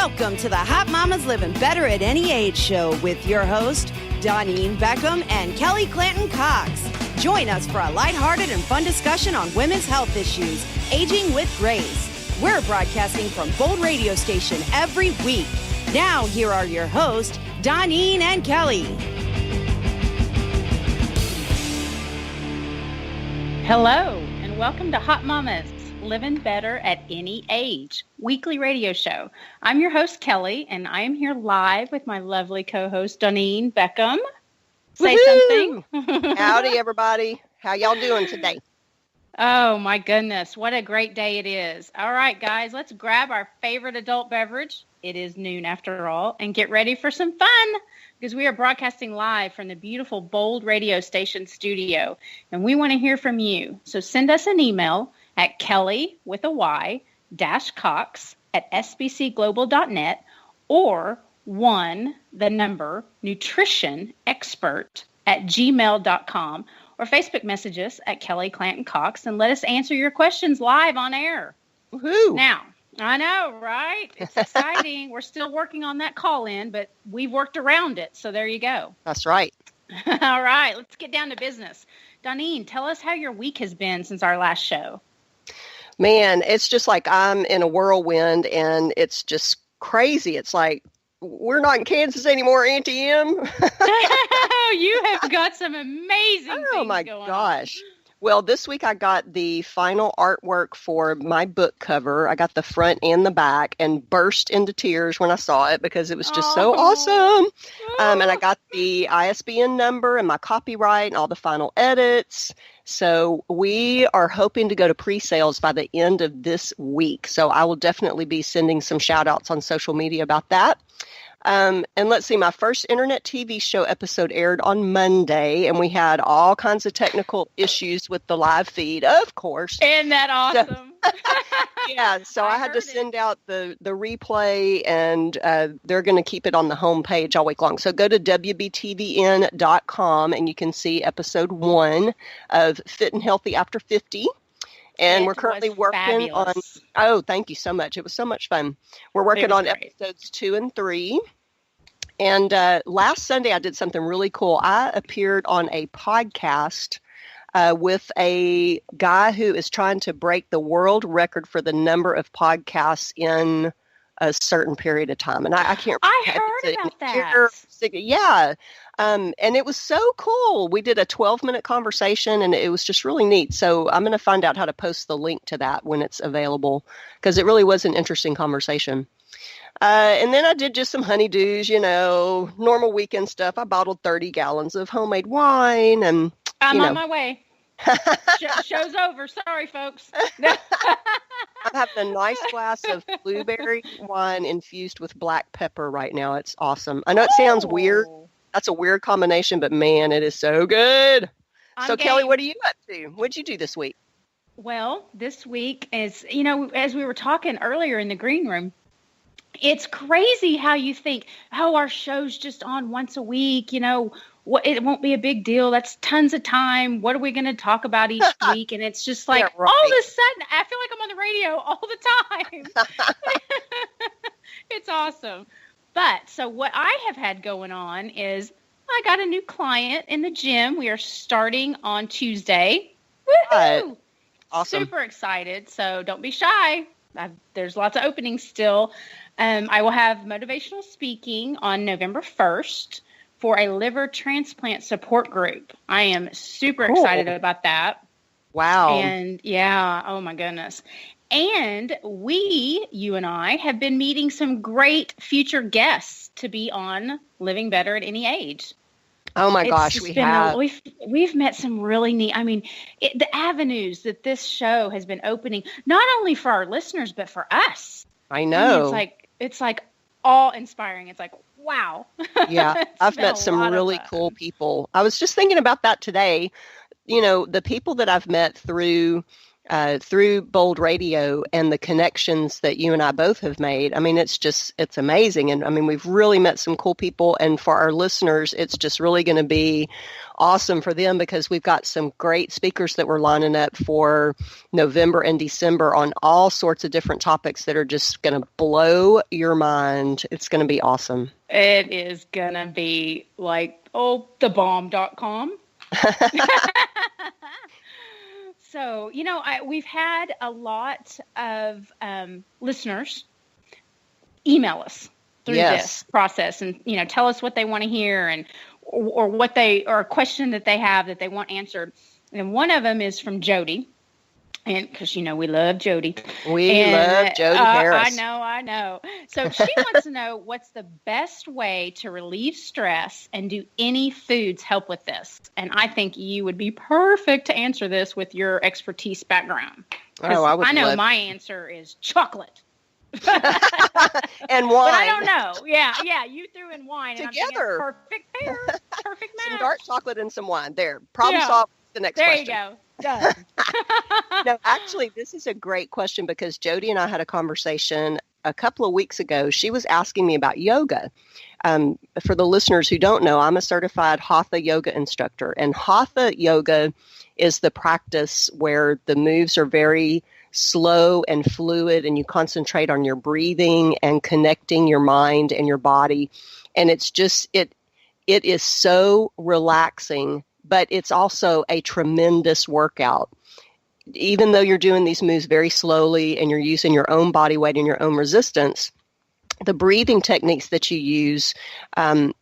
Welcome to the Hot Mamas Living Better at Any Age show with your host, Doneen Beckham and Kelly Clanton Cox. Join us for a lighthearted and fun discussion on women's health issues, aging with grace. We're broadcasting from Bold Radio Station every week. Now, here are your hosts, Doneen and Kelly. Hello, and welcome to Hot Mamas Living Better at Any Age weekly radio show. I'm your host, Kelly, and I am here live with my lovely co-host, Doneen Beckham. Say Woo-hoo! something. Howdy, everybody. How y'all doing today? Oh, my goodness. What a great day it is. All right, guys, let's grab our favorite adult beverage. It is noon after all, and get ready for some fun because we are broadcasting live from the beautiful Bold Radio Station studio, and we want to hear from you. So send us an email at Kelly with a Y -Cox at sbcglobal.net or nutritionexpert@gmail.com or Facebook message us at Kelly Clanton Cox and let us answer your questions live on air. Woohoo! Now, I know, right? It's exciting. We're still working on that call in, but we've worked around it. So there you go. That's right. All right, let's get down to business. Doneen, tell us how your week has been since our last show. Man, it's just like I'm in a whirlwind and it's just crazy. It's like, we're not in Kansas anymore, Auntie Em. You have got some amazing things Oh my going gosh. Well, this week I got the final artwork for my book cover. I got the front and the back and burst into tears when I saw it because it was just so awesome. And I got the ISBN number and my copyright and all the final edits. So we are hoping to go to pre-sales by the end of this week. So I will definitely be sending some shout outs on social media about that. And let's see, my first internet TV show episode aired on Monday, and we had all kinds of technical issues with the live feed, of course. Isn't that awesome? So I had to send out the replay, and they're going to keep it on the homepage all week long. So go to WBTVN.com, and you can see episode 1 of Fit and Healthy After 50. And we're currently working on, thank you so much. It was so much fun. We're working on episodes 2 and 3. And last Sunday, I did something really cool. I appeared on a podcast with a guy who is trying to break the world record for the number of podcasts in a certain period of time. And I can't remember. I heard about that. Yeah. And it was so cool. We did a 12-minute conversation, and it was just really neat. So I'm going to find out how to post the link to that when it's available, because it really was an interesting conversation. And then I did just some honeydews, normal weekend stuff. I bottled 30 gallons of homemade wine. And I'm on my way. Show's over. Sorry, folks. I'm having a nice glass of blueberry wine infused with black pepper right now. It's awesome. I know it sounds weird. That's a weird combination, but man, it is so good. So Kelly, what are you up to? What'd you do this week? Well, this week is, as we were talking earlier in the green room, it's crazy how you think, our show's just on once a week, it won't be a big deal. That's tons of time. What are we going to talk about each week? And it's just like, all of a sudden, I feel like I'm on the radio all the time. It's awesome. But so what I have had going on is I got a new client in the gym. We are starting on Tuesday. Woohoo! Awesome. Super excited. So don't be shy. There's lots of openings still. I will have motivational speaking on November 1st for a liver transplant support group. I am super excited about that. Wow. And oh my goodness. And you and I have been meeting some great future guests to be on Living Better at Any Age. Oh my gosh, we have. We've met some really neat, the avenues that this show has been opening, not only for our listeners, but for us. I know. It's like awe-inspiring. It's like, wow. Yeah, I've met some really cool people. I was just thinking about that today. The people that I've met through through Bold Radio and the connections that you and I both have made. I mean, it's amazing. And I mean, we've really met some cool people. And for our listeners, it's just really going to be awesome for them because we've got some great speakers that we're lining up for November and December on all sorts of different topics that are just going to blow your mind. It's going to be awesome. It is going to be like, thebomb.com. So, we've had a lot of listeners email us through this process and, tell us what they want to hear and or a question that they have that they want answered. And one of them is from Jody. And because, we love Jody. We love Jody Harris. I know. So she wants to know what's the best way to relieve stress and do any foods help with this? And I think you would be perfect to answer this with your expertise background. I know my answer is chocolate. And wine. But I don't know. Yeah. You threw in wine. Together. And perfect pair. Perfect match. Some dark chocolate and some wine. There. Problem solved. The next question. There you go. Done. No, actually, this is a great question because Jody and I had a conversation a couple of weeks ago. She was asking me about yoga. For the listeners who don't know, I'm a certified Hatha yoga instructor. And Hatha yoga is the practice where the moves are very slow and fluid and you concentrate on your breathing and connecting your mind and your body. And it's just, it is so relaxing, but it's also a tremendous workout. Even though you're doing these moves very slowly and you're using your own body weight and your own resistance, the breathing techniques that you use,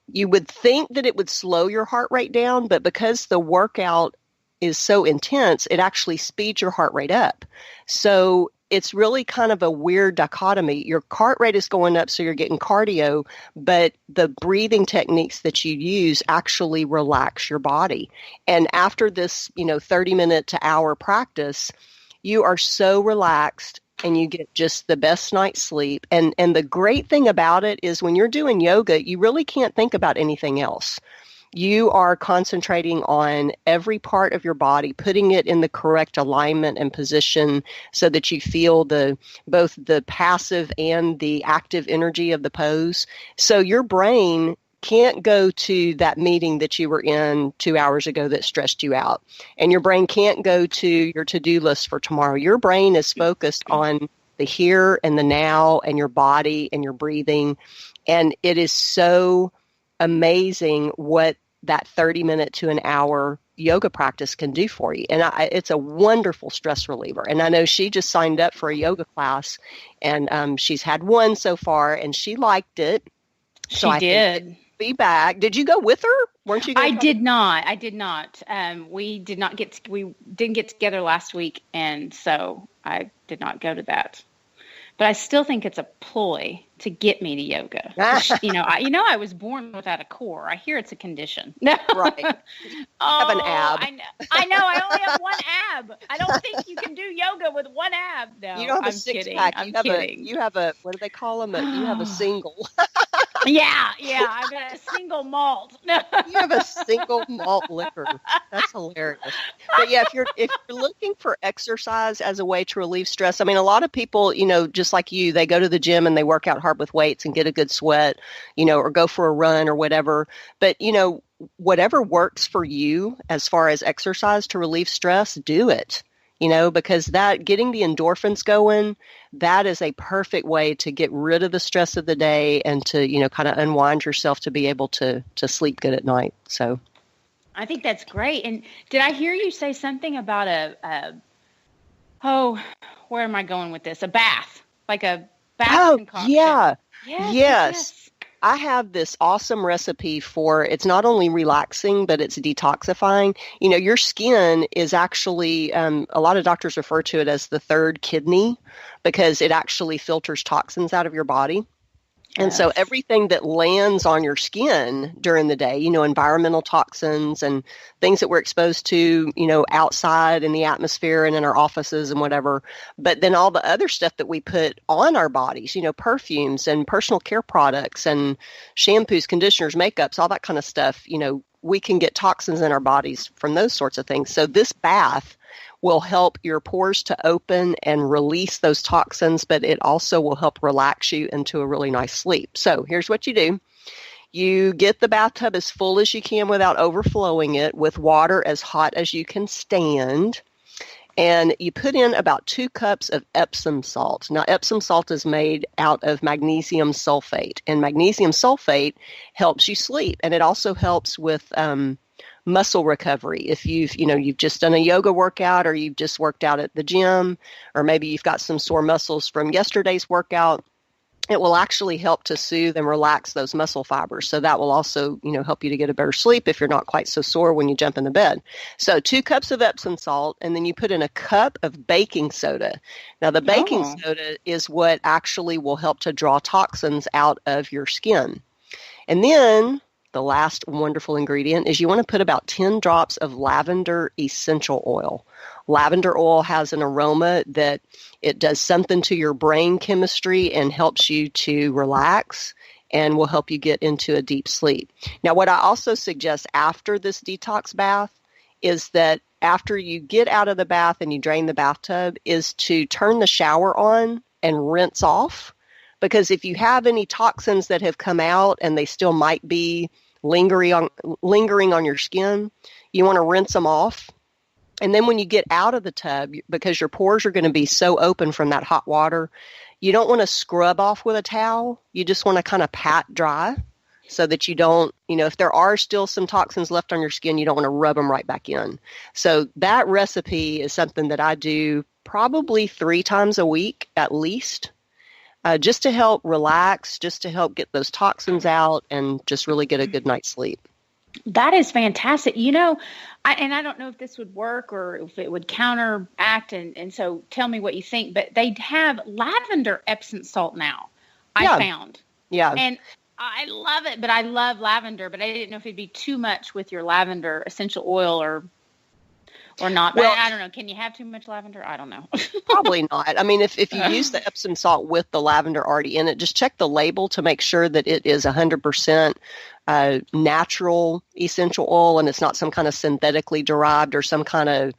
you would think that it would slow your heart rate down, but because the workout is so intense, it actually speeds your heart rate up. So it's really kind of a weird dichotomy. Your heart rate is going up, so you're getting cardio, but the breathing techniques that you use actually relax your body. And after this, 30-minute to hour practice, you are so relaxed and you get just the best night's sleep. And the great thing about it is when you're doing yoga, you really can't think about anything else. You are concentrating on every part of your body, putting it in the correct alignment and position so that you feel both the passive and the active energy of the pose. So your brain can't go to that meeting that you were in 2 hours ago that stressed you out. And your brain can't go to your to-do list for tomorrow. Your brain is focused on the here and the now and your body and your breathing. And it is so amazing what that 30-minute to an hour yoga practice can do for you. And it's a wonderful stress reliever. And I know she just signed up for a yoga class, and she's had one so far, and she liked it. So she did. Be back. Did you go with her? Weren't you? I did not. We didn't get together last week, and so I did not go to that. But I still think it's a ploy to get me to yoga. I was born without a core. I hear it's a condition. Right. You have an ab. I know. I only have one ab. I don't think you can do yoga with one ab. No, you don't have I'm a six kidding. pack. I'm kidding. You have a, what do they call them? You have a single. Yeah. I've got a single malt. You have a single malt liquor. That's hilarious. But yeah, if you're looking for exercise as a way to relieve stress, I mean, a lot of people, just like you, they go to the gym and they work out hard with weights and get a good sweat, or go for a run or whatever. But, whatever works for you as far as exercise to relieve stress, do it. Because getting the endorphins going, that is a perfect way to get rid of the stress of the day and to, kind of unwind yourself to be able to sleep good at night. So I think that's great. And did I hear you say something about where am I going with this? A bath, like a bath concoction. Yeah. Yes. I have this awesome recipe for, it's not only relaxing, but it's detoxifying. Your skin is actually, a lot of doctors refer to it as the third kidney because it actually filters toxins out of your body. And so everything that lands on your skin during the day, environmental toxins and things that we're exposed to, outside in the atmosphere and in our offices and whatever. But then all the other stuff that we put on our bodies, perfumes and personal care products and shampoos, conditioners, makeups, all that kind of stuff, we can get toxins in our bodies from those sorts of things. So this bath will help your pores to open and release those toxins, but it also will help relax you into a really nice sleep. So here's what you do. You get the bathtub as full as you can without overflowing it with water as hot as you can stand. And you put in about 2 cups of Epsom salt. Now, Epsom salt is made out of magnesium sulfate, and magnesium sulfate helps you sleep, and it also helps with muscle recovery. If you've just done a yoga workout, or you've just worked out at the gym, or maybe you've got some sore muscles from yesterday's workout, it will actually help to soothe and relax those muscle fibers. So that will also, help you to get a better sleep if you're not quite so sore when you jump into bed. So 2 cups of Epsom salt, and then you put in a cup of baking soda. Now, the baking soda is what actually will help to draw toxins out of your skin. And then the last wonderful ingredient is you want to put about 10 drops of lavender essential oil. Lavender oil has an aroma that it does something to your brain chemistry and helps you to relax and will help you get into a deep sleep. Now, what I also suggest after this detox bath is that after you get out of the bath and you drain the bathtub is to turn the shower on and rinse off. Because if you have any toxins that have come out and they still might be lingering on your skin, you want to rinse them off. And then when you get out of the tub, because your pores are going to be so open from that hot water, you don't want to scrub off with a towel. You just want to kind of pat dry so that you don't, if there are still some toxins left on your skin, you don't want to rub them right back in. So that recipe is something that I do probably 3 times a week at least, just to help relax, just to help get those toxins out and just really get a good night's sleep. That is fantastic. I don't know if this would work or if it would counteract. And so tell me what you think, but they have lavender Epsom salt now. I found. Yeah. And I love it, but I love lavender, but I didn't know if it'd be too much with your lavender essential oil or not. Well, I don't know. Can you have too much lavender? I don't know. Probably not. I mean, if you use the Epsom salt with the lavender already in it, just check the label to make sure that it is 100% natural essential oil and it's not some kind of synthetically derived or some kind of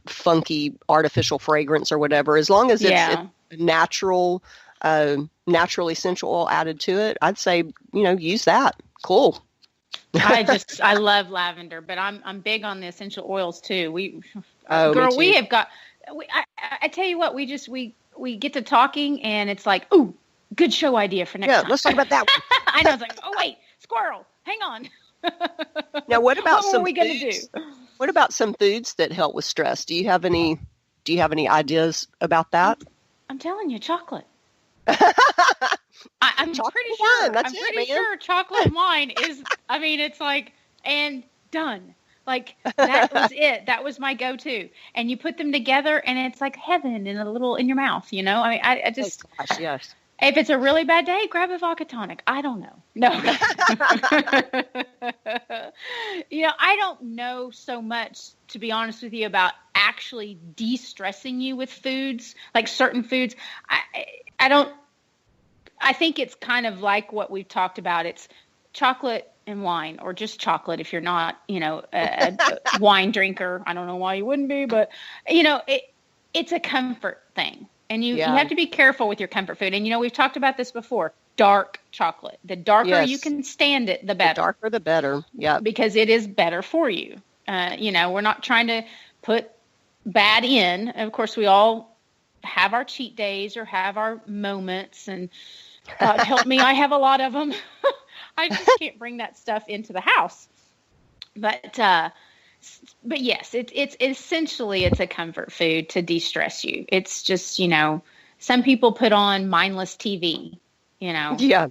funky artificial fragrance or whatever. As long as it's natural essential oil added to it, I'd say, use that. Cool. I love lavender, but I'm big on the essential oils too. I tell you what, we get to talking and it's like, ooh, good show idea for next time. Yeah, let's talk about that one. I know. It's like, oh wait, squirrel, hang on. Now, what about what are we going to do? What about some foods that help with stress? Do you have any ideas about that? I'm telling you, chocolate. I'm chocolate pretty sure. Wine. That's I'm pretty sure chocolate wine is. I mean, it's like and done. Like that was it. That was my go-to. And you put them together, and it's like heaven in your mouth. I mean, I just. Oh, gosh, yes. If it's a really bad day, grab a vodka tonic. I don't know. No. I don't know so much, to be honest with you, about actually de-stressing you with foods, like certain foods. I think it's kind of like what we've talked about. It's chocolate and wine, or just chocolate if you're not, a wine drinker. I don't know why you wouldn't be, but, it's a comfort thing. And you have to be careful with your comfort food. And, we've talked about this before. Dark chocolate. The darker you can stand it, the better. The darker, the better. Yeah. Because it is better for you. We're not trying to put bad in. Of course, we all have our cheat days or have our moments. And God help me, I have a lot of them. I just can't bring that stuff into the house. But yes, it's essentially it's a comfort food to de-stress you. It's just, some people put on mindless TV, Yeah.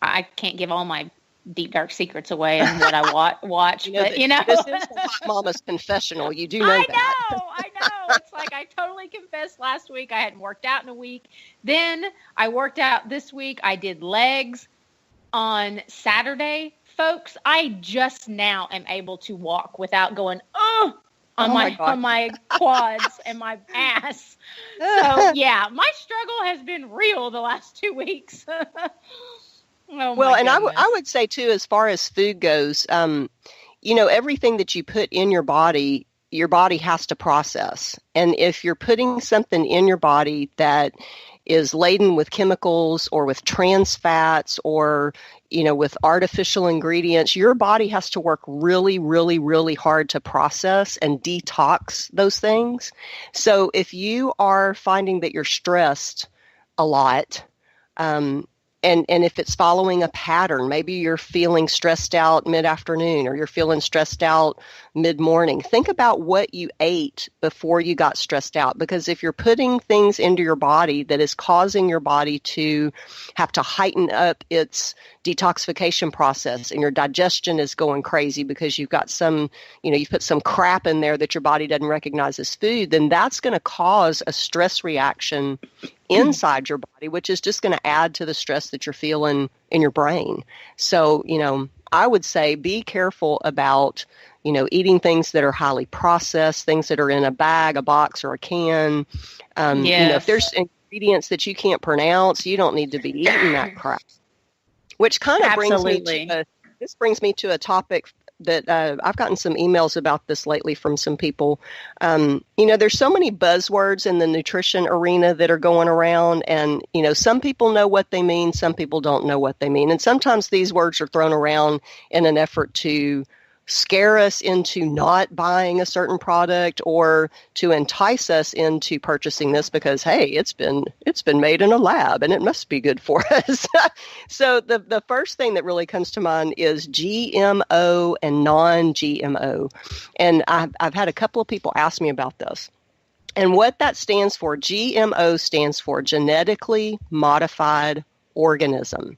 I can't give all my deep dark secrets away and what I watch, but this is the Hot Mama's confessional. You do know that. I know. It's like I totally confessed last week I hadn't worked out in a week. Then I worked out this week. I did legs on Saturday. Folks, I just now am able to walk without going, on my quads and my ass. So yeah, my struggle has been real the last 2 weeks. Well, and I would say too, as far as food goes, everything that you put in your body, your body has to process. And if you're putting something in your body that is laden with chemicals or with trans fats or, with artificial ingredients, your body has to work really, really, really hard to process and detox those things. So if you are finding that you're stressed a lot, and if it's following a pattern, maybe you're feeling stressed out mid-afternoon or you're feeling stressed out mid-morning, think about what you ate before you got stressed out. Because if you're putting things into your body that is causing your body to have to heighten up its detoxification process and your digestion is going crazy because you've got some, you put some crap in there that your body doesn't recognize as food, then that's going to cause a stress reaction inside your body, which is just going to add to the stress that you're feeling in your brain. So, I would say be careful about, eating things that are highly processed, things that are in a bag, a box, or a can. If there's ingredients that you can't pronounce, you don't need to be eating that crap. Which kind of brings me to a topic that I've gotten some emails about this lately from some people. There's so many buzzwords in the nutrition arena that are going around, and, some people know what they mean, some people don't know what they mean. And sometimes these words are thrown around in an effort to scare us into not buying a certain product or to entice us into purchasing this because, hey, it's been made in a lab and it must be good for us. So the first thing that really comes to mind is GMO and non-GMO. And I've had a couple of people ask me about this. And what that stands for, GMO stands for genetically modified organism.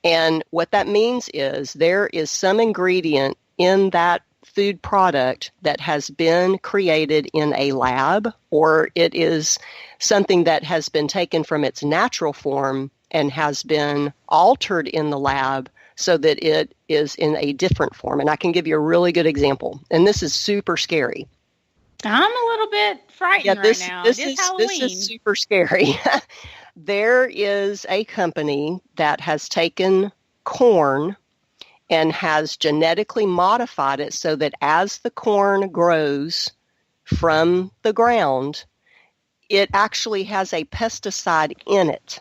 And what that means is there is some ingredient in that food product that has been created in a lab, or it is something that has been taken from its natural form and has been altered in the lab so that it is in a different form. And I can give you a really good example. And this is super scary. I'm a little bit frightened right now. This is super scary. There is a company that has taken corn and has genetically modified it so that as the corn grows from the ground, it actually has a pesticide in it.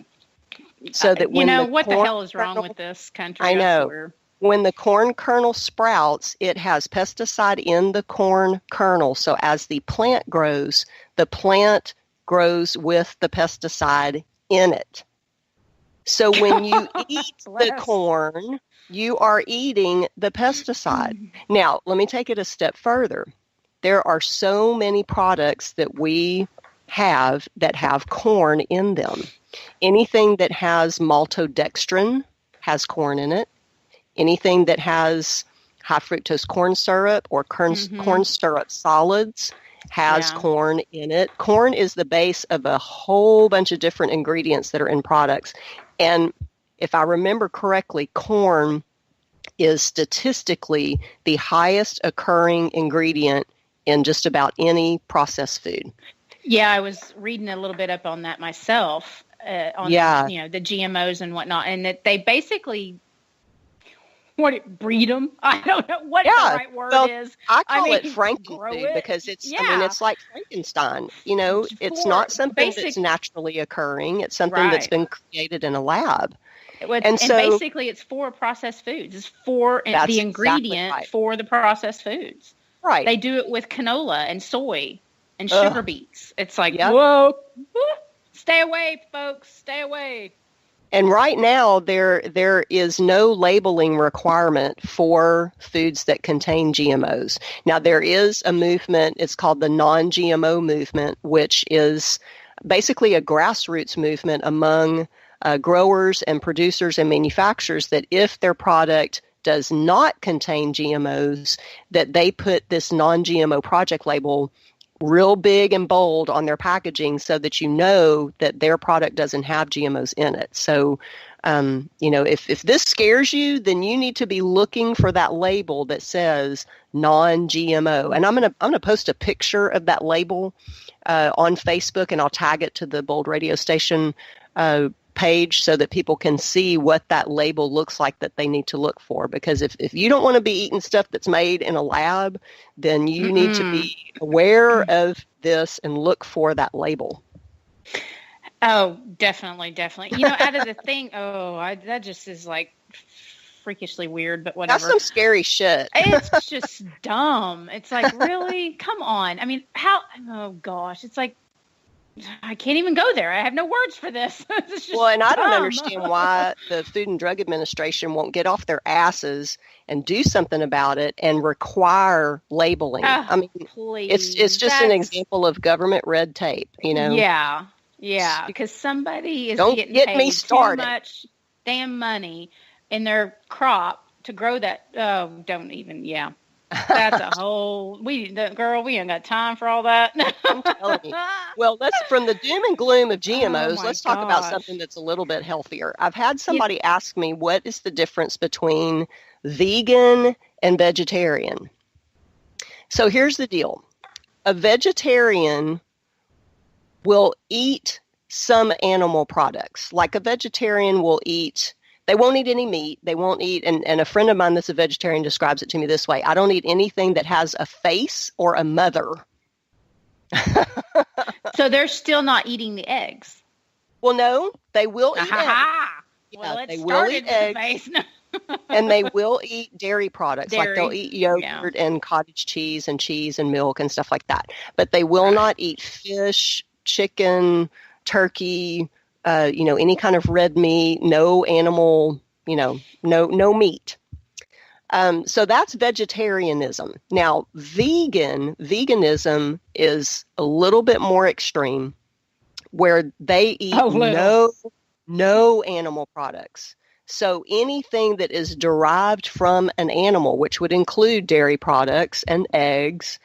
So that when what the hell is wrong with this country? I know. When the corn kernel sprouts, it has pesticide in the corn kernel. So as the plant grows with the pesticide in it. So when you eat the corn, you are eating the pesticide. Now, let me take it a step further. There are so many products that we have that have corn in them. Anything that has maltodextrin has corn in it. Anything that has high fructose corn syrup or corn syrup solids has corn in it. Corn is the base of a whole bunch of different ingredients that are in products. And if I remember correctly, corn is statistically the highest occurring ingredient in just about any processed food. Yeah, I was reading a little bit up on that myself, on the GMOs and whatnot, and that they basically breed them. I don't know what the right word is. I call it Frankenfood because it's it's like Frankenstein. It's not something that's naturally occurring. It's something that's been created in a lab. And basically it's for processed foods. It's for the ingredient for the processed foods. Right. They do it with canola and soy and sugar beets. It's like, whoa, stay away, folks, stay away. And right now, there is no labeling requirement for foods that contain GMOs. Now, there is a movement, it's called the NonGMO Movement, which is basically a grassroots movement among growers and producers and manufacturers that if their product does not contain GMOs, that they put this non-GMO project label real big and bold on their packaging so that you know that their product doesn't have GMOs in it. So, if this scares you, then you need to be looking for that label that says non-GMO. And I'm gonna post a picture of that label on Facebook, and I'll tag it to the Bold Radio Station page so that people can see what that label looks like that they need to look for. Because if you don't want to be eating stuff that's made in a lab, then you need to be aware of this and look for that label. Oh, definitely, definitely. You know, out of the thing, that just is like freakishly weird, but whatever. That's some scary shit. It's just dumb. It's like, really? Come on. I mean, oh gosh, it's like, I can't even go there. I have no words for this. It's just and I dumb. don't understand why the Food and Drug Administration won't get off their asses and do something about it and require labeling. I mean, please. It's just an example of government red tape, you know? Yeah, because somebody is Don't getting get paid me started. too much damn money in their crop to grow that. Oh, don't even, That's a whole, we ain't got time for all that. I'm telling you. Well, from the doom and gloom of GMOs, let's talk about something that's a little bit healthier. I've had somebody ask me, what is the difference between vegan and vegetarian? So here's the deal. A vegetarian will eat some animal products. Like a vegetarian will eat, they won't eat any meat. They won't eat, and a friend of mine that's a vegetarian describes it to me this way. I don't eat anything that has a face or a mother. So they're still not eating the eggs. Well, no, they will eat eggs. Well, they will eat eggs. And they will eat dairy products. Like they'll eat yogurt and cottage cheese and milk and stuff like that. But they will not eat fish, chicken, turkey, any kind of red meat, no animal, no meat. So that's vegetarianism. Now, veganism is a little bit more extreme, where they eat no animal products. So anything that is derived from an animal, which would include dairy products and eggs,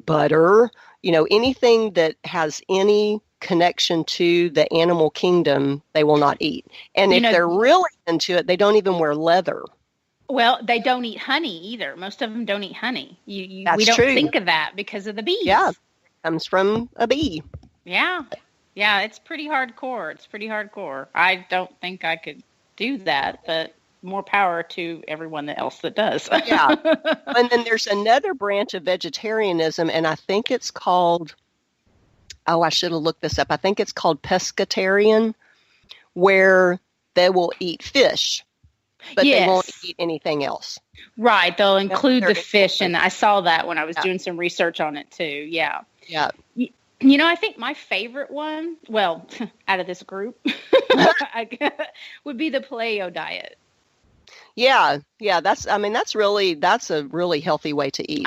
butter, anything that has any connection to the animal kingdom, they will not eat. And if they're really into it, they don't even wear leather. Well, they don't eat honey either. Most of them don't eat honey. We don't true. think of that because of the bees. Yeah, it comes from a bee. Yeah, it's pretty hardcore. I don't think I could do that, but more power to everyone else that does. Yeah. And then there's another branch of vegetarianism, and I think it's called, I should have looked this up. I think it's called pescatarian, where they will eat fish, but they won't eat anything else. Right. They'll include the fish, and I saw that when I was doing some research on it too. Yeah. Yeah. I think my favorite one, well, out of this group, would be the paleo diet. Yeah. That's a really healthy way to eat.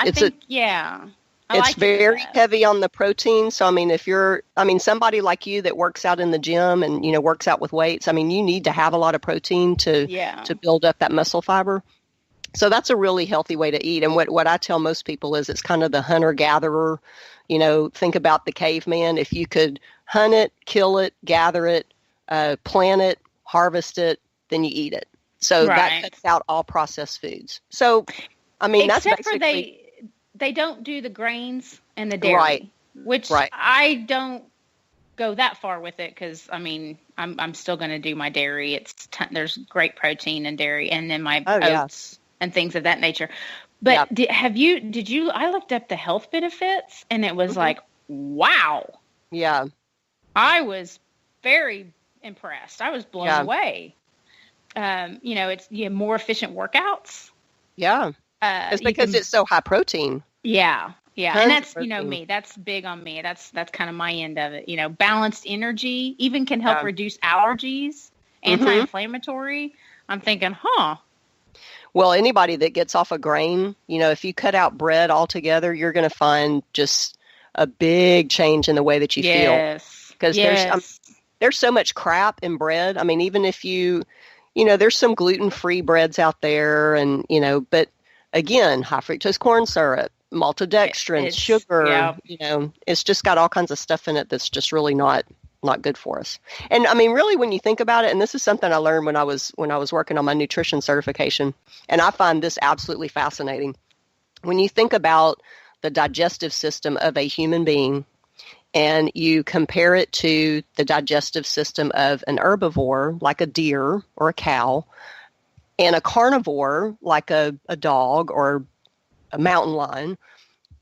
It's very heavy on the protein. So, if somebody like you that works out in the gym and, works out with weights, you need to have a lot of protein to build up that muscle fiber. So that's a really healthy way to eat. And what I tell most people is it's kind of the hunter-gatherer. Think about the caveman. If you could hunt it, kill it, gather it, plant it, harvest it, then you eat it. So that cuts out all processed foods. So, that's basically... They don't do the grains and the dairy, which I don't go that far with it because, I'm still going to do my dairy. There's great protein in dairy, and then my oats and things of that nature. But I looked up the health benefits, and it was like, wow. Yeah. I was very impressed. I was blown away. It's more efficient workouts. Yeah. It's because it's so high protein. Yeah. And that's, me, that's big on me. That's kind of my end of it. Balanced energy even can help reduce allergies, anti-inflammatory. I'm thinking, Well, anybody that gets off a grain, if you cut out bread altogether, you're going to find just a big change in the way that you feel. Because there's so much crap in bread. Even if there's some gluten-free breads out there and, but again, high fructose corn syrup, maltodextrin, sugar, it's just got all kinds of stuff in it that's just really not good for us. And really, when you think about it, and this is something I learned when I was working on my nutrition certification, and I find this absolutely fascinating. When you think about the digestive system of a human being, and you compare it to the digestive system of an herbivore, like a deer or a cow, and a carnivore, like a dog or a mountain lion,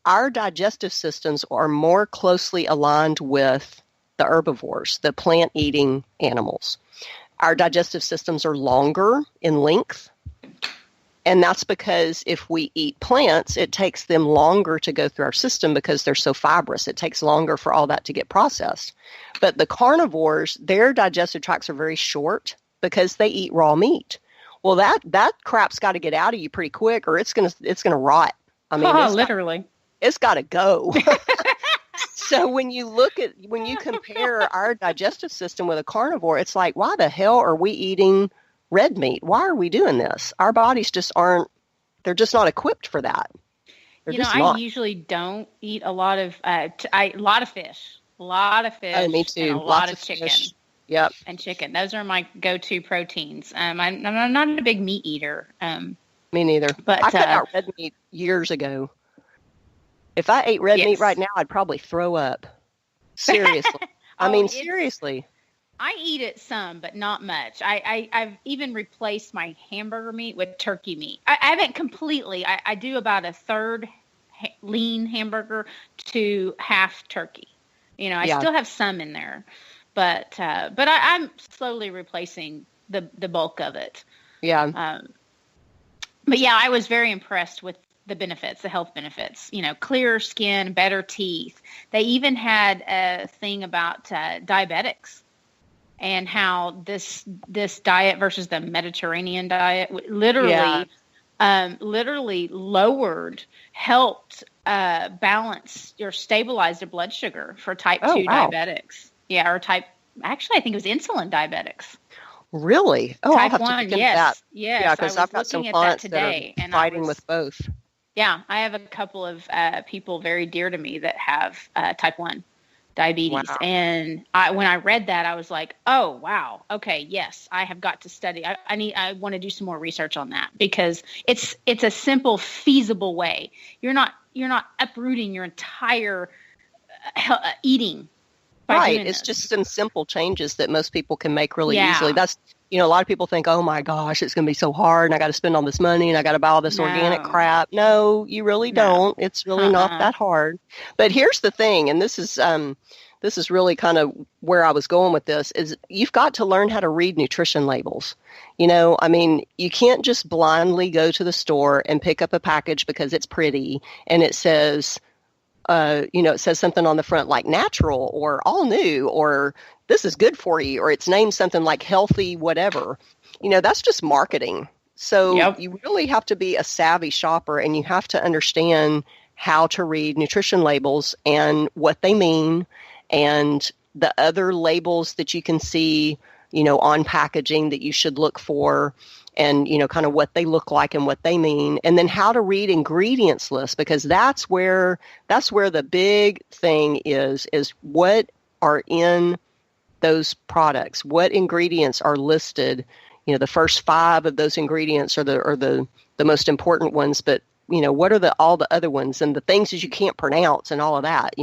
our digestive systems are more closely aligned with the herbivores, the plant-eating animals. Our digestive systems are longer in length, and that's because if we eat plants, it takes them longer to go through our system because they're so fibrous. It takes longer for all that to get processed. But the carnivores, their digestive tracts are very short because they eat raw meat. Well, that crap's got to get out of you pretty quick, or it's gonna rot. I mean, literally. It's got to go. So when you compare our digestive system with a carnivore, it's like, why the hell are we eating red meat? Why are we doing this? Our bodies just aren't, they're just not equipped for that. I usually don't eat a lot of, a lot of fish. Oh, me too. And a lot of chicken. Fish. Yep. And chicken. Those are my go-to proteins. I'm not a big meat eater. Me neither. But I cut out red meat years ago. If I ate red meat right now, I'd probably throw up. Seriously. Seriously. I eat it some, but not much. I've even replaced my hamburger meat with turkey meat. I haven't completely. I do about a third lean hamburger to half turkey. I still have some in there, but I'm slowly replacing the bulk of it. Yeah. But yeah, I was very impressed with the benefits, the health benefits, clearer skin, better teeth. They even had a thing about diabetics and how this diet versus the Mediterranean diet literally helped balance or stabilize their blood sugar for type 2 diabetics. Yeah, or actually I think it was insulin diabetics. Really? Oh, type I'll have 1, to look into yes. that. Yes, yeah, because I've got some clients today, that are fighting with both. Yeah, I have a couple of people very dear to me that have type 1 diabetes. Wow. And when I read that, I was like, oh, wow. Okay, yes, I have got to study. I want to do some more research on that because it's a simple, feasible way. You're not uprooting your entire eating by doing It's this. just some simple changes that most people can make really easily. That's a lot of people think, oh my gosh, it's going to be so hard and I got to spend all this money and I got to buy all this organic crap. No, you really don't. It's really not that hard. But here's the thing, and this is really kind of where I was going with this, is you've got to learn how to read nutrition labels. You can't just blindly go to the store and pick up a package because it's pretty and it says, it says something on the front like natural or all new or this is good for you, or it's named something like healthy, whatever. That's just marketing. So you really have to be a savvy shopper and you have to understand how to read nutrition labels and what they mean and the other labels that you can see, on packaging that you should look for and, kind of what they look like and what they mean. And then how to read ingredients lists, because that's where the big thing is what are in those products, what ingredients are listed. The first 5 of those ingredients are the most important ones, but what are all the other ones and the things that you can't pronounce and all of that,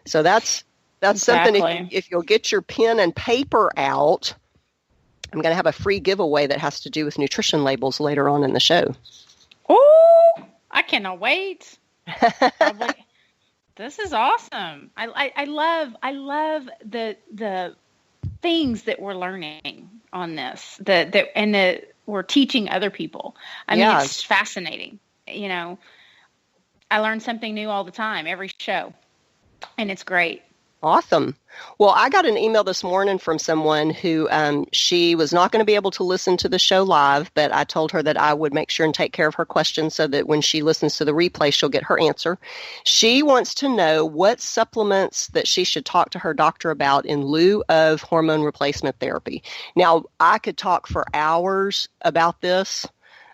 So that's Exactly. something. If you'll get your pen and paper out, I'm going to have a free giveaway that has to do with nutrition labels later on in the show. Oh, I cannot wait. This is awesome. I love the things that we're learning on this that we're teaching other people. I mean, it's fascinating. I learn something new all the time, every show, and it's great. Awesome. Well, I got an email this morning from someone who she was not going to be able to listen to the show live, but I told her that I would make sure and take care of her questions so that when she listens to the replay, she'll get her answer. She wants to know what supplements that she should talk to her doctor about in lieu of hormone replacement therapy. Now, I could talk for hours about this.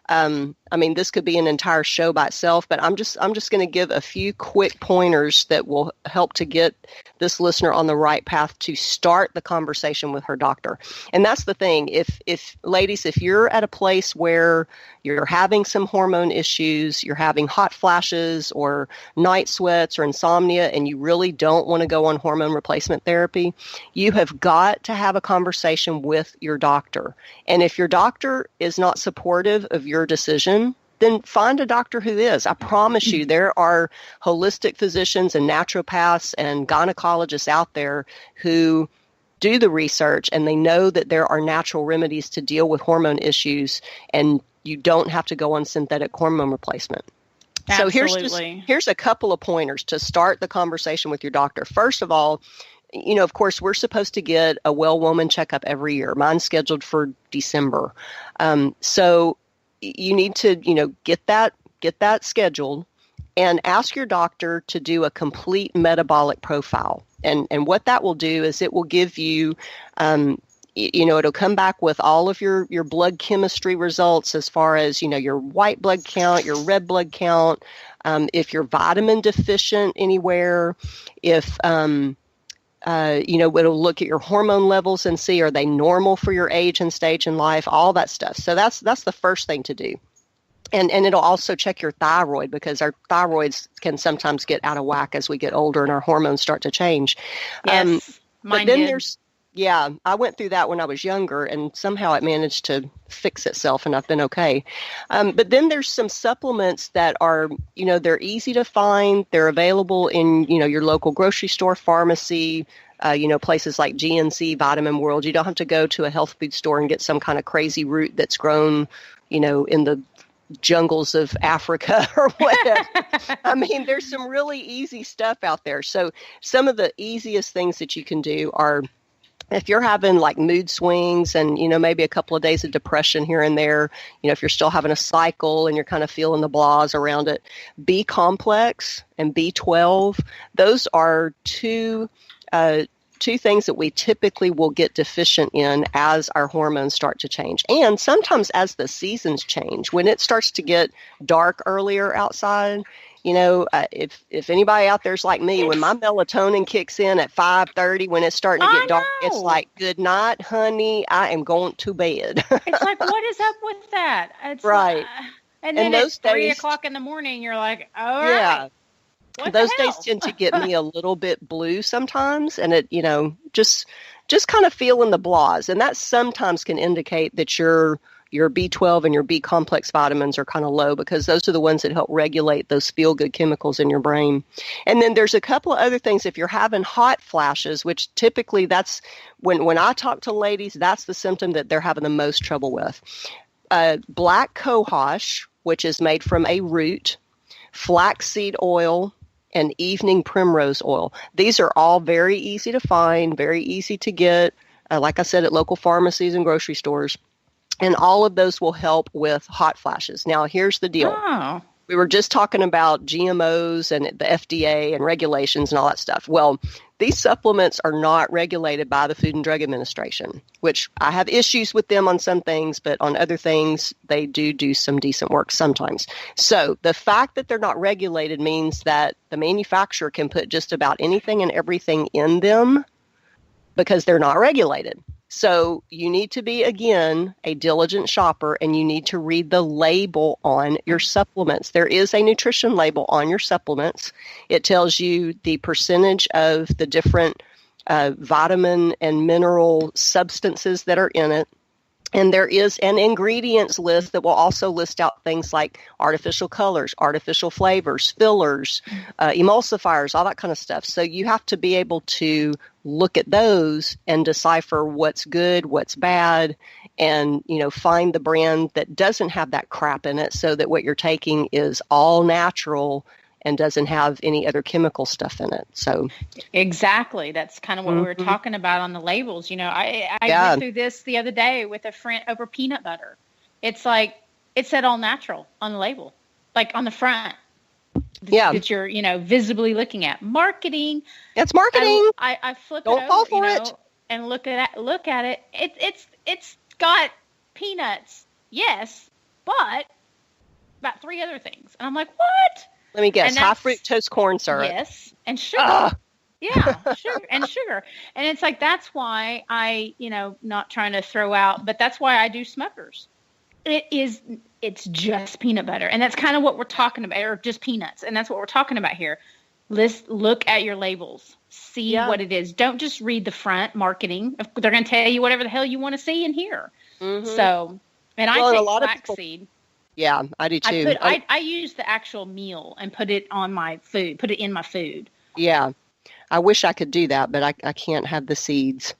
I mean, this could be an entire show by itself, but I'm just going to give a few quick pointers that will help to get this listener on the right path to start the conversation with her doctor. And that's the thing. If ladies, if you're at a place where you're having some hormone issues, you're having hot flashes or night sweats or insomnia, and you really don't want to go on hormone replacement therapy, you have got to have a conversation with your doctor. And if your doctor is not supportive of your decision, then find a doctor who is. I promise you, there are holistic physicians and naturopaths and gynecologists out there who do the research, and they know that there are natural remedies to deal with hormone issues, and you don't have to go on synthetic hormone replacement. Absolutely. So here's a couple of pointers to start the conversation with your doctor. First of all, of course, we're supposed to get a well woman checkup every year. Mine's scheduled for December. So you need to, get that scheduled and ask your doctor to do a complete metabolic profile. And what that will do is it will give you, it'll come back with all of your blood chemistry results as far as, your white blood count, your red blood count, if you're vitamin deficient anywhere, if, it'll look at your hormone levels and see, are they normal for your age and stage in life, all that stuff. So that's the first thing to do. And it'll also check your thyroid, because our thyroids can sometimes get out of whack as we get older and our hormones start to change. Yes, mine but then did. I went through that when I was younger, and somehow it managed to fix itself, and I've been okay. But then there's some supplements that are, they're easy to find. They're available in, your local grocery store, pharmacy, places like GNC, Vitamin World. You don't have to go to a health food store and get some kind of crazy root that's grown, in the jungles of Africa or whatever. I mean, there's some really easy stuff out there. So some of the easiest things that you can do are, if you're having like mood swings and, maybe a couple of days of depression here and there, if you're still having a cycle and you're kind of feeling the blahs around it, B complex and B12, those are two things that we typically will get deficient in as our hormones start to change. And sometimes as the seasons change, when it starts to get dark earlier outside, if anybody out there's like me, when my melatonin kicks in at 5:30, when it's starting to get dark, it's like, good night, honey, I am going to bed. It's like, what is up with that? It's right. And then it's 3 o'clock in the morning, you're like, all right. Yeah. Those days hell? tend to get me a little bit blue sometimes, and it, just kind of feeling the blahs. And that sometimes can indicate that your B12 and your B complex vitamins are kind of low, because those are the ones that help regulate those feel-good chemicals in your brain. And then there's a couple of other things. If you're having hot flashes, which typically that's when I talk to ladies, that's the symptom that they're having the most trouble with. Black cohosh, which is made from a root, flaxseed oil, and evening primrose oil. These are all very easy to find, very easy to get, like I said, at local pharmacies and grocery stores. And all of those will help with hot flashes. Now, here's the deal. Oh. We were just talking about GMOs and the FDA and regulations and all that stuff. Well, these supplements are not regulated by the Food and Drug Administration, which I have issues with them on some things, but on other things, they do some decent work sometimes. So the fact that they're not regulated means that the manufacturer can put just about anything and everything in them because they're not regulated. So you need to be, again, a diligent shopper, and you need to read the label on your supplements. There is a nutrition label on your supplements. It tells you the percentage of the different vitamin and mineral substances that are in it. And there is an ingredients list that will also list out things like artificial colors, artificial flavors, fillers, emulsifiers, all that kind of stuff. So you have to be able to look at those and decipher what's good, what's bad, and, find the brand that doesn't have that crap in it, so that what you're taking is all natural and doesn't have any other chemical stuff in it. So exactly. That's kind of what we were talking about on the labels. I went through this the other day with a friend over peanut butter. It's like, it said all natural on the label, like on the front. Yeah. That you're, visibly looking at. Marketing. It's marketing. I flip Don't it over, fall for it. And look at it. It's got peanuts. Yes. But about 3 other things. And I'm like, what? Let me guess. High fructose corn syrup. Yes. And sugar. Yeah, sugar. And it's like, that's why I, not trying to throw out, but that's why I do Smuckers. It's just peanut butter. And that's kind of what we're talking about, or just peanuts. And that's what we're talking about here. Look at your labels. See what it is. Don't just read the front marketing. They're going to tell you whatever the hell you want to see and hear. Mm-hmm. So, and I take flaxseed. Yeah, I do too. I use the actual meal and put it on my food, put it in my food. Yeah. I wish I could do that, but I can't have the seeds.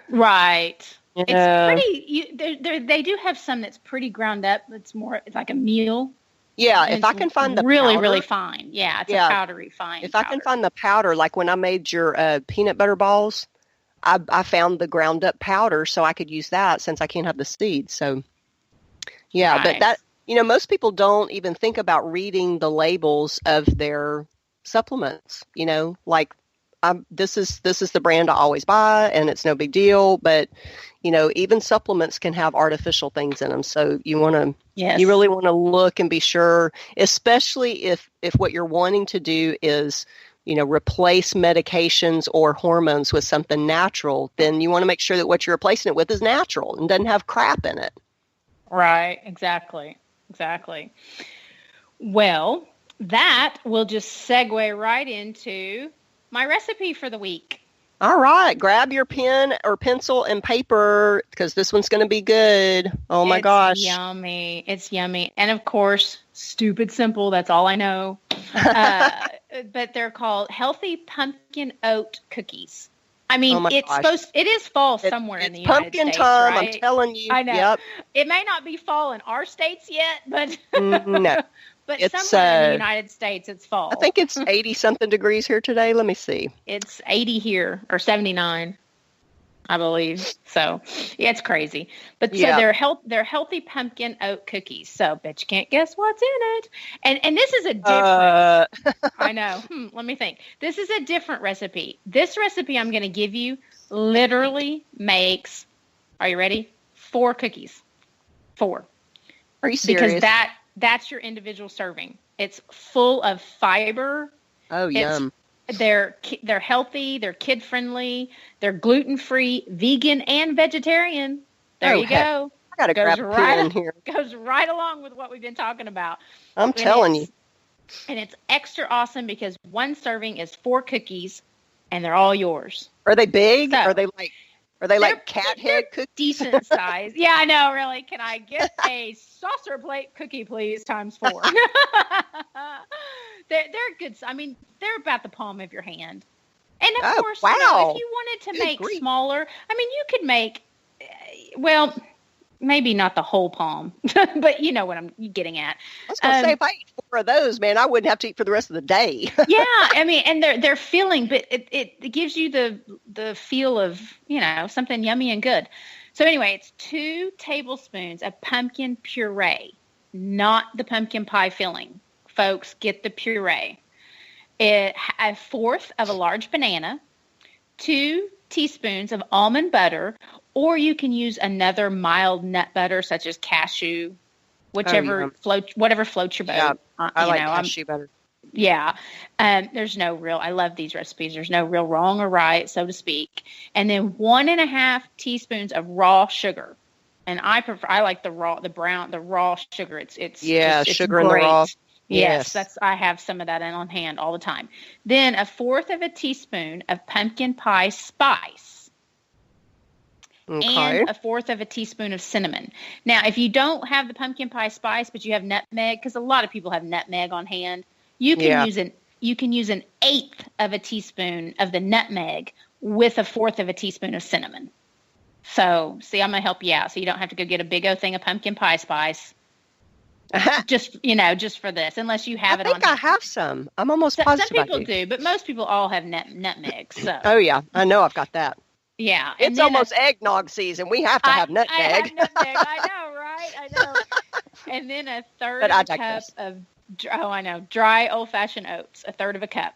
Right. Yeah. It's pretty, they do have some that's pretty ground up. It's like a meal. Yeah, if I can find the really, powder, really fine. Yeah, it's a powdery fine. If I can find the powder, like when I made your peanut butter balls, I found the ground up powder, so I could use that since I can't have the seeds. So, yeah, but that, most people don't even think about reading the labels of their supplements, like this is the brand I always buy and it's no big deal, but even supplements can have artificial things in them. So you really want to look and be sure, especially if what you're wanting to do is, replace medications or hormones with something natural, then you want to make sure that what you're replacing it with is natural and doesn't have crap in it. Right. Exactly. Well, that will just segue right into my recipe for the week. All right. Grab your pen or pencil and paper because this one's going to be good. Oh, my gosh. It's yummy. And, of course, stupid simple. That's all I know. But they're called healthy pumpkin oat cookies. I mean, it is fall somewhere in the United States. It's pumpkin time, right? I'm telling you. I know. Yep. It may not be fall in our states yet, but no. But somewhere in the United States, it's fall. I think it's 80-something degrees here today. Let me see. It's 80 here, or 79, I believe. So, yeah, it's crazy. But so they're healthy pumpkin oat cookies. So, bet you can't guess what's in it. And this is a different. I know. Let me think. This is a different recipe. This recipe I'm going to give you literally makes. Are you ready? 4 cookies. 4. Are you serious? Because that's your individual serving. It's full of fiber. Oh, yum. They're healthy. They're kid friendly. They're gluten free, vegan, and vegetarian. There you go. I gotta grab a pen here. Goes right along with what we've been talking about. I'm telling you. And it's extra awesome because one serving is 4 cookies, and they're all yours. Are they big? So, Are they like cat head cookies? Decent size. Yeah, I know, really. Can I get a saucer plate cookie, please, times 4? They're good. I mean, they're about the palm of your hand. And, of course, if you wanted to make smaller, I mean, you could make, maybe not the whole palm, but you know what I'm getting at. I was going to say, if I eat 4 of those, man, I wouldn't have to eat for the rest of the day. Yeah, I mean, and they're filling, but it gives you the feel of, something yummy and good. So anyway, it's 2 tablespoons of pumpkin puree, not the pumpkin pie filling. Folks, get the puree. A 1/4 of a large banana, 2 teaspoons of almond butter, or you can use another mild nut butter such as cashew, whatever floats your boat. Yeah, I like cashew butter. Yeah. I love these recipes. There's no real wrong or right, so to speak. And then 1.5 teaspoons of raw sugar. And I like the raw sugar. It's sugar in the great. raw. Yes, I have some of that on hand all the time. Then 1/4 of a teaspoon of pumpkin pie spice. Okay. And 1/4 of a teaspoon of cinnamon. Now, if you don't have the pumpkin pie spice, but you have nutmeg, because a lot of people have nutmeg on hand, you can use an 1/8 of a teaspoon of the nutmeg with 1/4 of a teaspoon of cinnamon. So, see, I'm going to help you out, so you don't have to go get a big old thing of pumpkin pie spice. Just for this, unless you have it on hand. I think I have some. I'm almost positive. Some people do, but most people all have nutmeg. So. Oh, yeah. I know I've got that. Yeah. It's almost eggnog season. We have to have nutmeg. I have nutmeg. I know, right? I know. And then 1/3 of a cup of, dry old-fashioned oats, 1/3 of a cup.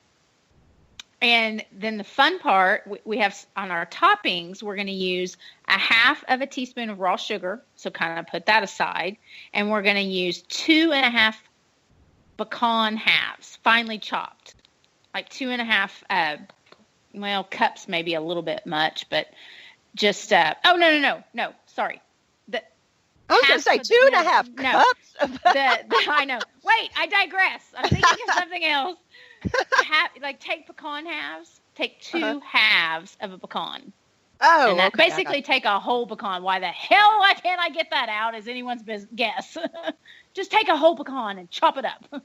And then the fun part, we have on our toppings, we're going to use 1/2 of a teaspoon of raw sugar. So kind of put that aside. And we're going to use 2.5 pecan halves, finely chopped, like 2.5, cups, maybe a little bit much, but just, no, sorry. I was going to say 2.5 cups. I know. Wait, I digress. I'm thinking of something else. Take pecan halves. Take 2 halves of a pecan. Oh, and basically take a whole pecan. Why the hell can't I get that out is anyone's guess. Just take a whole pecan and chop it up.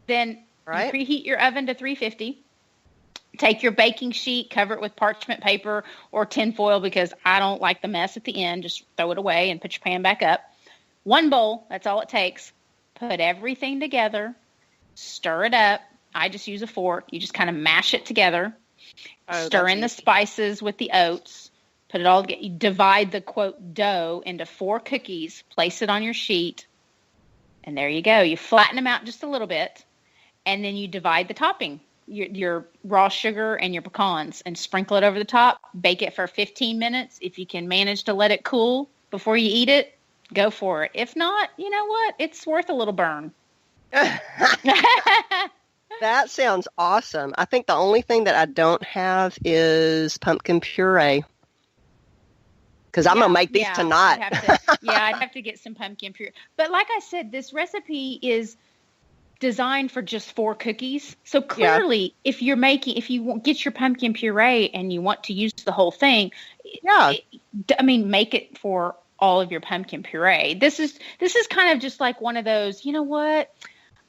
Then you preheat your oven to 350. Take your baking sheet, cover it with parchment paper or tin foil because I don't like the mess at the end. Just throw it away and put your pan back up. 1 bowl, that's all it takes. Put everything together. Stir it up. I just use a fork. You just kind of mash it together. Stir in the spices with the oats. Put it all together. You divide the, quote, dough into 4 cookies. Place it on your sheet. And there you go. You flatten them out just a little bit. And then you divide the topping. Your raw sugar and your pecans and sprinkle it over the top. Bake it for 15 minutes. If you can manage to let it cool before you eat it, go for it. If not, you know what? It's worth a little burn. That sounds awesome. I think the only thing that I don't have is pumpkin puree. Because I'm going to make these tonight. I'd have to get some pumpkin puree. But like I said, this recipe is designed for just 4 cookies. So clearly, if you get your pumpkin puree and you want to use the whole thing, make it for all of your pumpkin puree. This is kind of just like one of those, you know what?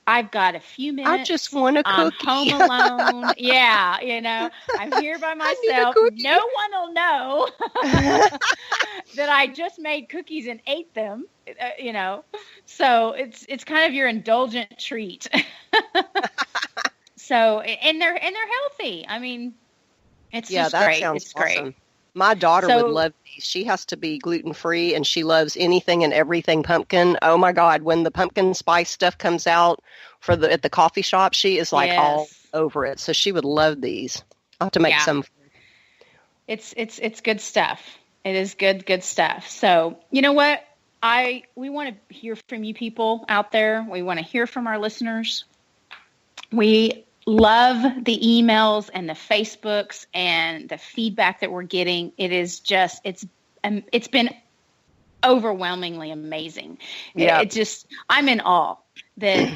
I've got a few minutes. I just want a cookie. I'm home alone. I'm here by myself. No one will know that I just made cookies and ate them. So it's kind of your indulgent treat. So and they're healthy. I mean, it's just that great. Sounds it's awesome. Great. My daughter would love these. She has to be gluten-free, and she loves anything and everything pumpkin. Oh, my God. When the pumpkin spice stuff comes out at the coffee shop, she is like all over it. So she would love these. I'll have to make some. It's good stuff. It is good stuff. So, you know what? We want to hear from you people out there. We want to hear from our listeners. We love the emails and the Facebooks and the feedback that we're getting. It is just, it's been overwhelmingly amazing. Yeah. I'm in awe that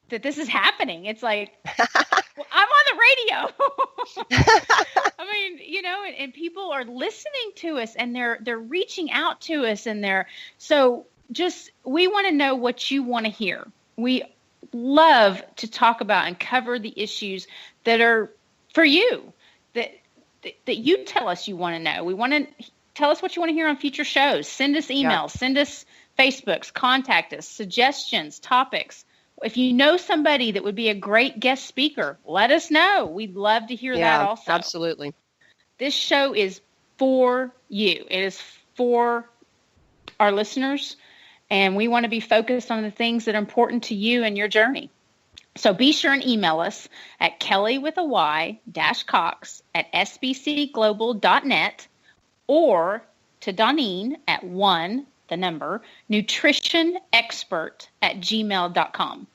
this is happening. It's like, I'm on the radio. I mean, and people are listening to us and they're reaching out to us and we want to know what you want to hear. We love to talk about and cover the issues that are for you, that you tell us you want to know. We want to tell us what you want to hear on future shows. Send us emails, send us Facebooks, contact us, suggestions, topics. If you know somebody that would be a great guest speaker, let us know. We'd love to hear that also. Absolutely. This show is for you. It is for our listeners. And we want to be focused on the things that are important to you and your journey. So be sure and email us at kelly_cox@sbcglobal.net or to Doneen at nutritionexpert@gmail.com.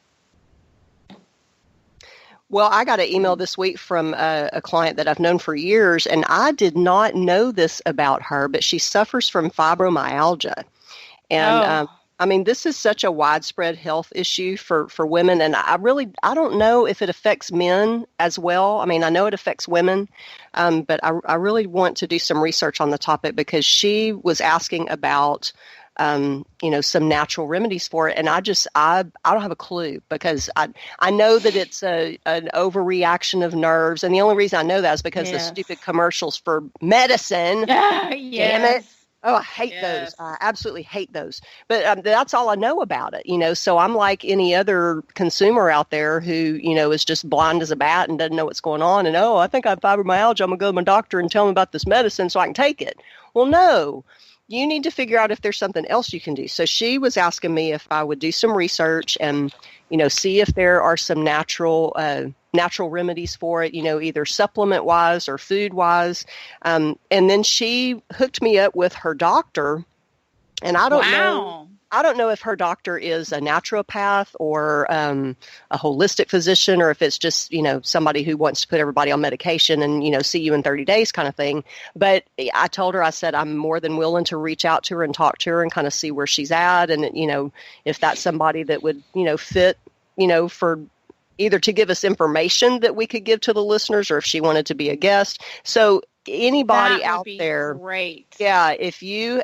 Well, I got an email this week from a client that I've known for years, and I did not know this about her, but she suffers from fibromyalgia. And this is such a widespread health issue for women, and I don't know if it affects men as well. I mean, I know it affects women, but I really want to do some research on the topic because she was asking about, some natural remedies for it, and I don't have a clue because I know that it's an overreaction of nerves, and the only reason I know that is because the stupid commercials for medicine. Damn it. Oh, I hate those. I absolutely hate those. But that's all I know about it, So I'm like any other consumer out there who, is just blind as a bat and doesn't know what's going on. And, I think I have fibromyalgia. I'm going to go to my doctor and tell him about this medicine so I can take it. Well, no. You need to figure out if there's something else you can do. So she was asking me if I would do some research and, see if there are some natural remedies for it, either supplement-wise or food-wise. And then she hooked me up with her doctor. And I don't know. I don't know if her doctor is a naturopath or a holistic physician, or if it's just, somebody who wants to put everybody on medication and, see you in 30 days kind of thing. But I told her, I said, I'm more than willing to reach out to her and talk to her and kind of see where she's at. And, if that's somebody that would, fit, for either to give us information that we could give to the listeners, or if she wanted to be a guest. So anybody out there, great. Yeah, if you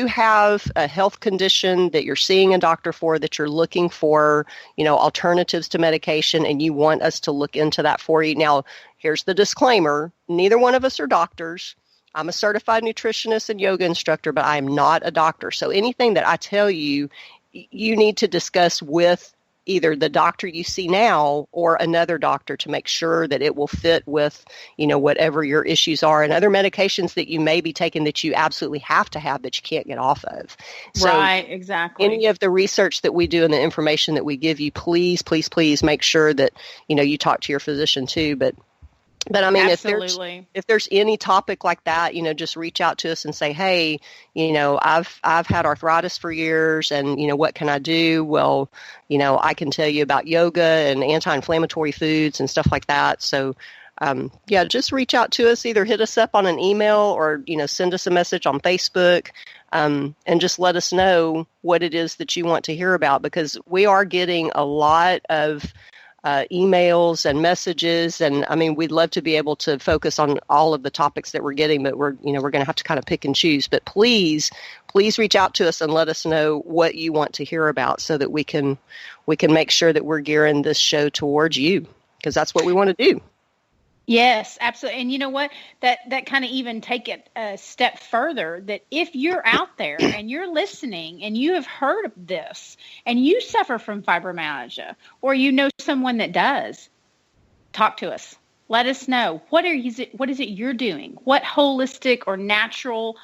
have a health condition that you're seeing a doctor for, that you're looking for, alternatives to medication, and you want us to look into that for you. Now, here's the disclaimer. Neither one of us are doctors. I'm a certified nutritionist and yoga instructor, but I am not a doctor. So anything that I tell you, you need to discuss with either the doctor you see now or another doctor to make sure that it will fit with, whatever your issues are, and other medications that you may be taking that you absolutely have to have that you can't get off of. So right, exactly. Any of the research that we do and the information that we give you, please, please, please make sure that, you talk to your physician too. But I mean, if there's any topic like that, just reach out to us and say, hey, I've had arthritis for years, and, what can I do? Well, I can tell you about yoga and anti-inflammatory foods and stuff like that. So, just reach out to us, either hit us up on an email or, send us a message on Facebook, and just let us know what it is that you want to hear about, because we are getting a lot of emails and messages, and I mean, we'd love to be able to focus on all of the topics that we're getting, but we're going to have to kind of pick and choose. But please reach out to us and let us know what you want to hear about, so that we can make sure that we're gearing this show towards you, because that's what we want to do. Yes, absolutely. And you know what? That kind of even take it a step further, that if you're out there and you're listening and you have heard of this and you suffer from fibromyalgia, or you know someone that does, talk to us. Let us know. What is it you're doing? What holistic or natural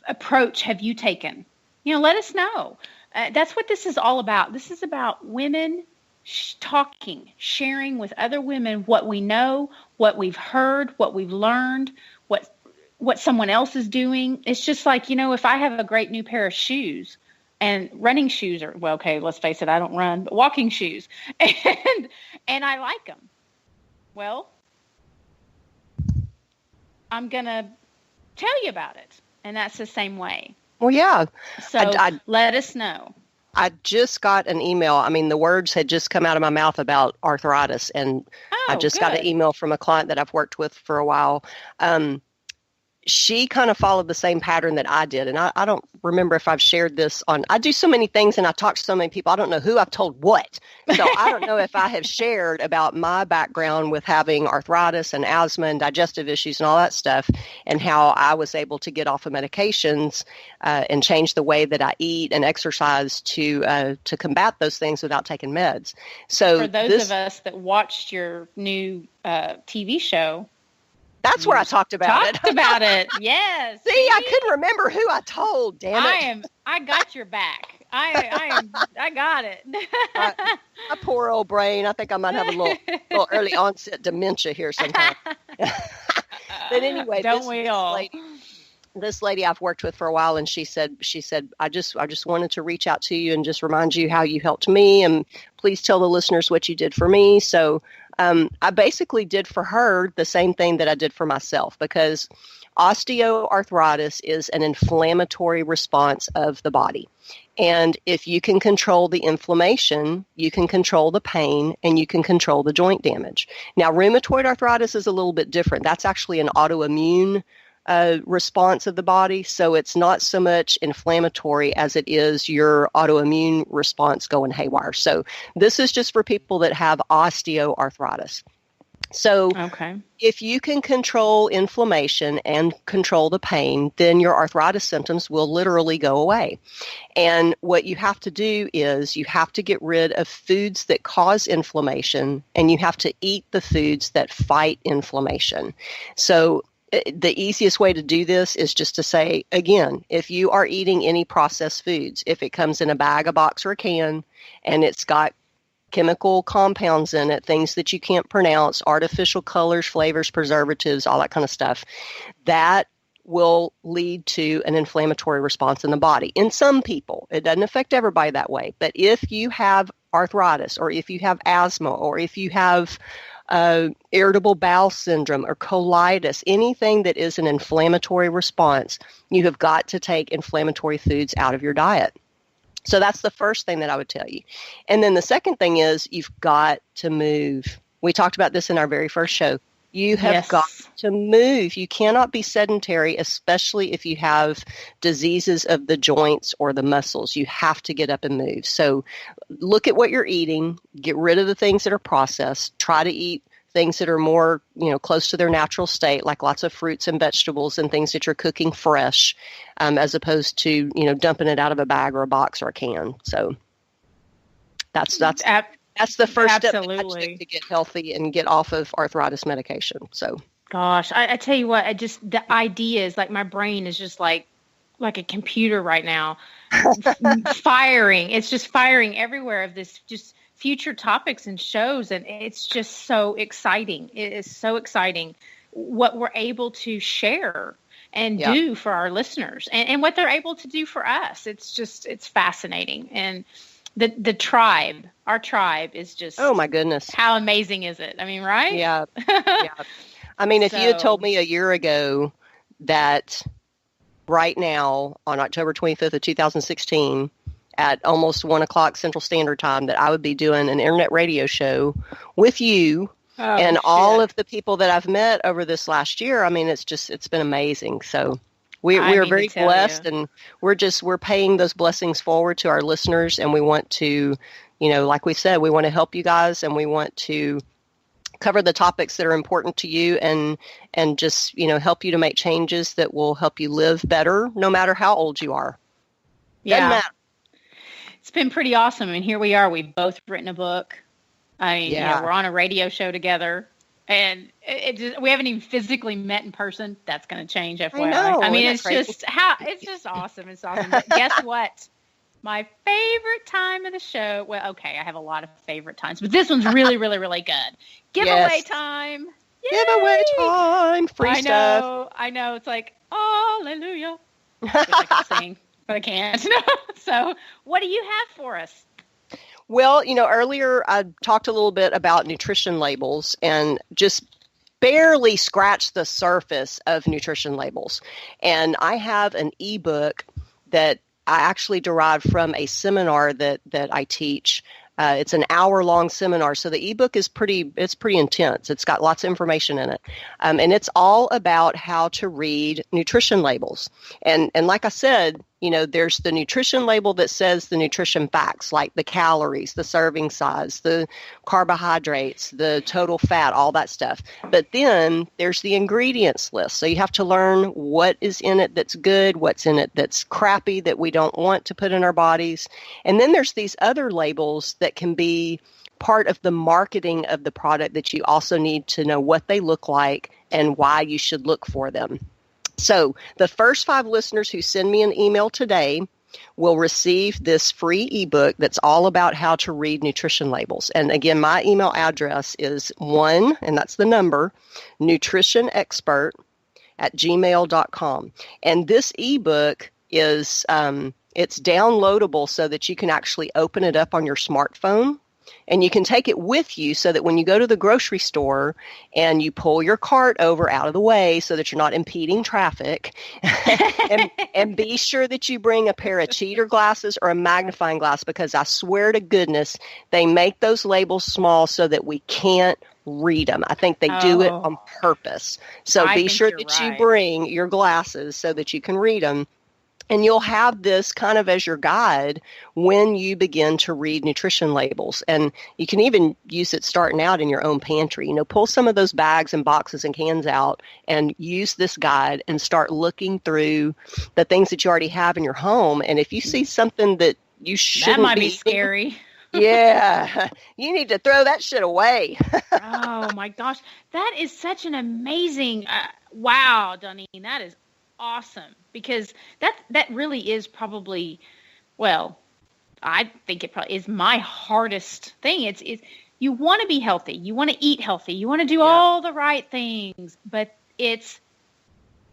approach have you taken? Let us know. That's what this is all about. This is about women talking, sharing with other women what we know, what we've heard, what we've learned, what someone else is doing. It's just like, if I have a great new pair of shoes, and running shoes are, well, okay, let's face it, I don't run, but walking shoes, and I like them. Well, I'm going to tell you about it. And that's the same way. Well, yeah. So let us know. I just got an email. I mean, the words had just come out of my mouth about arthritis, and I just got an email from a client that I've worked with for a while. She kind of followed the same pattern that I did, and I don't remember if I've shared this on. I do so many things, and I talk to so many people. I don't know who I've told what, so I don't know if I have shared about my background with having arthritis and asthma and digestive issues and all that stuff, and how I was able to get off of medications and change the way that I eat and exercise to combat those things without taking meds. So for those of us that watched your new TV show. That's where I talked about it. Yes. See, I couldn't remember who I told. Damn it! I got your back. I got it. My poor old brain. I think I might have a little early onset dementia here sometime. But anyway, this lady I've worked with for a while, and she said, I just wanted to reach out to you and just remind you how you helped me, and please tell the listeners what you did for me. So I basically did for her the same thing that I did for myself, because osteoarthritis is an inflammatory response of the body. And if you can control the inflammation, you can control the pain, and you can control the joint damage. Now, rheumatoid arthritis is a little bit different. That's actually an autoimmune response of the body. So it's not so much inflammatory as it is your autoimmune response going haywire. So this is just for people that have osteoarthritis. So if you can control inflammation and control the pain, then your arthritis symptoms will literally go away. And what you have to do is you have to get rid of foods that cause inflammation, and you have to eat the foods that fight inflammation. So the easiest way to do this is just to say, again, if you are eating any processed foods, if it comes in a bag, a box, or a can, and it's got chemical compounds in it, things that you can't pronounce, artificial colors, flavors, preservatives, all that kind of stuff, that will lead to an inflammatory response in the body. In some people, it doesn't affect everybody that way. But if you have arthritis, or if you have asthma, or if you have irritable bowel syndrome or colitis, anything that is an inflammatory response, you have got to take inflammatory foods out of your diet. So that's the first thing that I would tell you. And then the second thing is you've got to move. We talked about this in our very first show. You have got to move. You cannot be sedentary, especially if you have diseases of the joints or the muscles. You have to get up and move. So look at what you're eating. Get rid of the things that are processed. Try to eat things that are more, close to their natural state, like lots of fruits and vegetables and things that you're cooking fresh, as opposed to, dumping it out of a bag or a box or a can. So that's the first step to get healthy and get off of arthritis medication. So, gosh, I tell you what, the ideas, like my brain is just like a computer right now, firing. It's just firing everywhere of this just future topics and shows. And it's just so exciting. It is so exciting what we're able to share and do for our listeners and what they're able to do for us. It's fascinating. And the tribe, our tribe is just, oh my goodness. How amazing is it? I mean, right? Yeah. I mean, if you had told me a year ago that right now on October 25th of 2016 at almost 1:00 Central Standard Time that I would be doing an internet radio show with you and all of the people that I've met over this last year, I mean, it's been amazing. So we are very blessed, and we're paying those blessings forward to our listeners, and we want to, like we said, we want to help you guys, and we want to cover the topics that are important to you, and just, help you to make changes that will help you live better, no matter how old you are. Doesn't matter. It's been pretty awesome. I mean, here we are. We've both written a book. I mean, we're on a radio show together. And we haven't even physically met in person. That's going to change, FYI. I know. I mean, it's just awesome. It's awesome. But guess what? My favorite time of the show. Well, okay, I have a lot of favorite times, but this one's really, really, really good. Giveaway time. Yay! Giveaway time. Free stuff. I know. It's like, hallelujah. I can sing, but I can't. So, what do you have for us? Well, earlier I talked a little bit about nutrition labels and just barely scratched the surface of nutrition labels. And I have an ebook that I actually derived from a seminar that I teach. It's an hour-long seminar, so the ebook is pretty intense. It's got lots of information in it, and it's all about how to read nutrition labels. And like I said, there's the nutrition label that says the nutrition facts, like the calories, the serving size, the carbohydrates, the total fat, all that stuff. But then there's the ingredients list. So you have to learn what is in it that's good, what's in it that's crappy that we don't want to put in our bodies. And then there's these other labels that can be part of the marketing of the product that you also need to know what they look like and why you should look for them. So the first 5 listeners who send me an email today will receive this free ebook that's all about how to read nutrition labels. And again, my email address is 1, and that's the number, nutritionexpert@gmail.com. And this ebook is, it's downloadable so that you can actually open it up on your smartphone. And you can take it with you so that when you go to the grocery store and you pull your cart over out of the way so that you're not impeding traffic, and be sure that you bring a pair of cheater glasses or a magnifying glass, because I swear to goodness, they make those labels small so that we can't read them. I think they do it on purpose. So be sure that you bring your glasses so that you can read them. And you'll have this kind of as your guide when you begin to read nutrition labels. And you can even use it starting out in your own pantry. Pull some of those bags and boxes and cans out and use this guide and start looking through the things that you already have in your home. And if you see something that you shouldn't be... That might be scary. Yeah, you need to throw that shit away. Oh, my gosh. That is such an amazing... wow, Doneen, that is awesome, because that really is probably, well, I think it probably is my hardest thing. It's you want to be healthy, you want to eat healthy, you want to do all the right things, but it's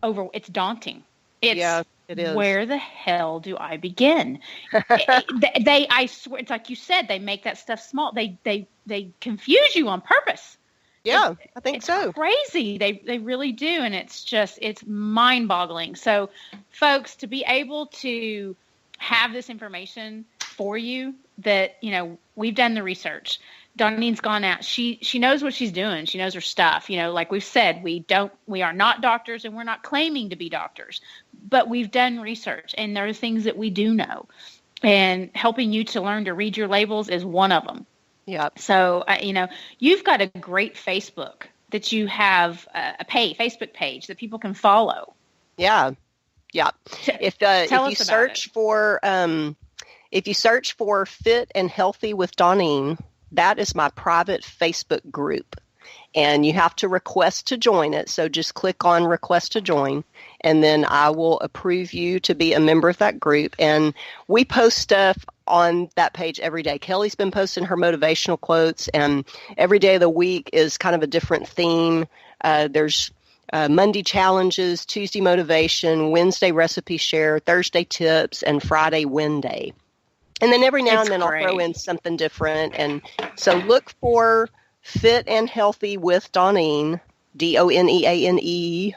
it's daunting. It's, it is. Where the hell do I begin? I swear, it's like you said, they make that stuff small. They confuse you on purpose. Yeah, I think so. It's crazy. They really do. And it's mind boggling. So folks, to be able to have this information for you that, we've done the research. Doneen's gone out. She knows what she's doing. She knows her stuff. Like we've said, we are not doctors and we're not claiming to be doctors, but we've done research and there are things that we do know, and helping you to learn to read your labels is one of them. Yeah. So, you've got a great Facebook that you have a Facebook page that people can follow. Yeah. Yeah. If you search for Fit and Healthy with Doneen, that is my private Facebook group, and you have to request to join it. So just click on request to join, and then I will approve you to be a member of that group. And we post stuff on that page every day. Kelly's been posting her motivational quotes, and every day of the week is kind of a different theme. There's Monday challenges, Tuesday motivation, Wednesday recipe share, Thursday tips, and Friday win day. And then every now and then I'll throw in something different. And so look for Fit and Healthy with Doneen, Doneane,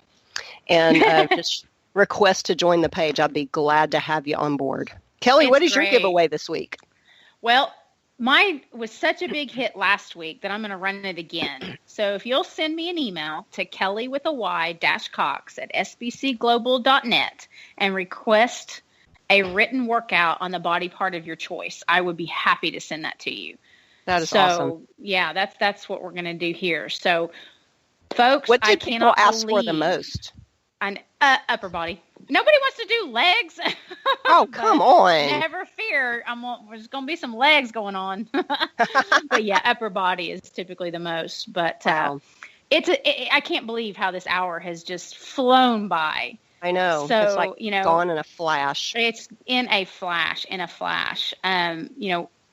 and just request to join the page. I'd be glad to have you on board. Kelly, what is your giveaway this week? Well, mine was such a big hit last week that I'm going to run it again. So if you'll send me an email to Kelly with a Y -Cox at sbcglobal.net and request a written workout on the body part of your choice, I would be happy to send that to you. That is awesome. Yeah, that's what we're going to do here. So, folks, what do people ask for the most? Upper body. Nobody wants to do legs. Oh, come on. Never fear. There's going to be some legs going on. But yeah, upper body is typically the most. But wow. I can't believe how this hour has just flown by. I know. So, it's like gone in a flash. It's in a flash.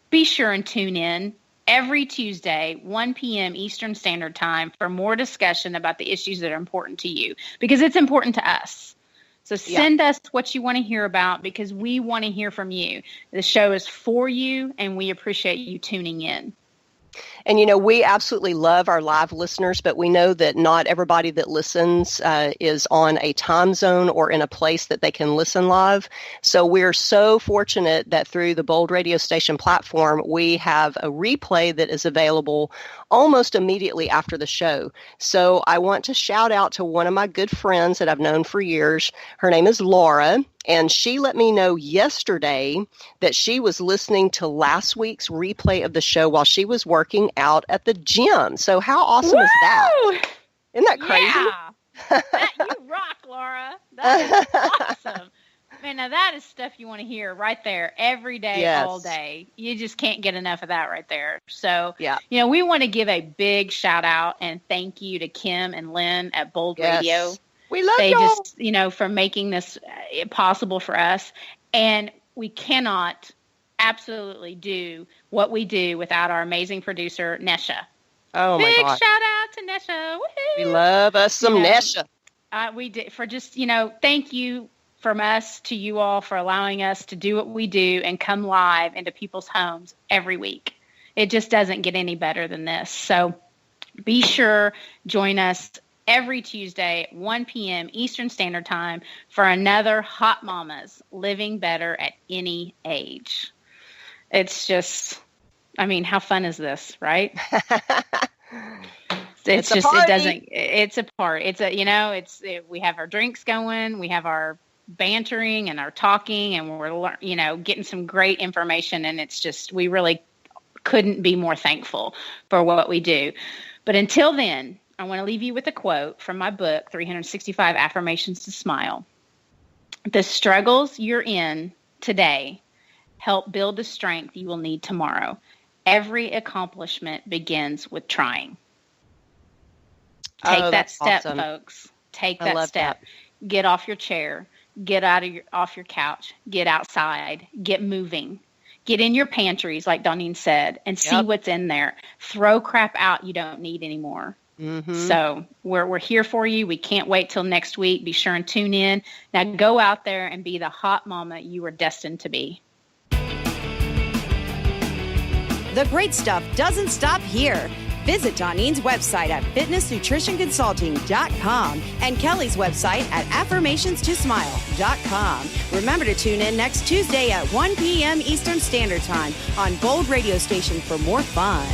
Be sure and tune in every Tuesday, 1 p.m. Eastern Standard Time for more discussion about the issues that are important to you, because it's important to us. So send us what you want to hear about, because we want to hear from you. The show is for you, and we appreciate you tuning in. And, we absolutely love our live listeners, but we know that not everybody that listens is on a time zone or in a place that they can listen live. So we're so fortunate that through the Bold Radio Station platform, we have a replay that is available almost immediately after the show. So I want to shout out to one of my good friends that I've known for years. Her name is Laura. And she let me know yesterday that she was listening to last week's replay of the show while she was working out at the gym. So how awesome is that? Isn't that crazy? Yeah. You rock, Laura. That is awesome. Man, now that is stuff you want to hear right there every day, all day. You just can't get enough of that right there. So, we want to give a big shout out and thank you to Kim and Lynn at Bold Radio. We love y'all. Just, for making this possible for us. And we cannot absolutely do what we do without our amazing producer, Nesha. Oh, my God. Big shout out to Nesha. Woo-hoo. We love us some Nesha. We did for just, thank you from us to you all for allowing us to do what we do and come live into people's homes every week. It just doesn't get any better than this. So be sure, join us every Tuesday at 1 p.m. Eastern Standard Time for another Hot Mamas Living Better at Any Age. It's just, how fun is this, right? It's just, it's a part. We have our drinks going, we have our bantering and our talking, and we're, getting some great information. And it's just, we really couldn't be more thankful for what we do. But until then, I want to leave you with a quote from my book, 365 Affirmations to Smile. The struggles you're in today help build the strength you will need tomorrow. Every accomplishment begins with trying. Take that step, awesome. Folks. Take that step. That. Get off your chair. Get off your couch. Get outside. Get moving. Get in your pantries, like Doneen said, and see what's in there. Throw crap out you don't need anymore. So we're here for you. We can't wait till next week. Be sure and tune in. Now go out there and be the hot mama you were destined to be. The great stuff doesn't stop here. Visit Doneen's website at fitnessnutritionconsulting.com and Kelly's website at affirmationstosmile.com. Remember to tune in next Tuesday at 1 p.m. Eastern Standard Time on Gold Radio Station for more fun.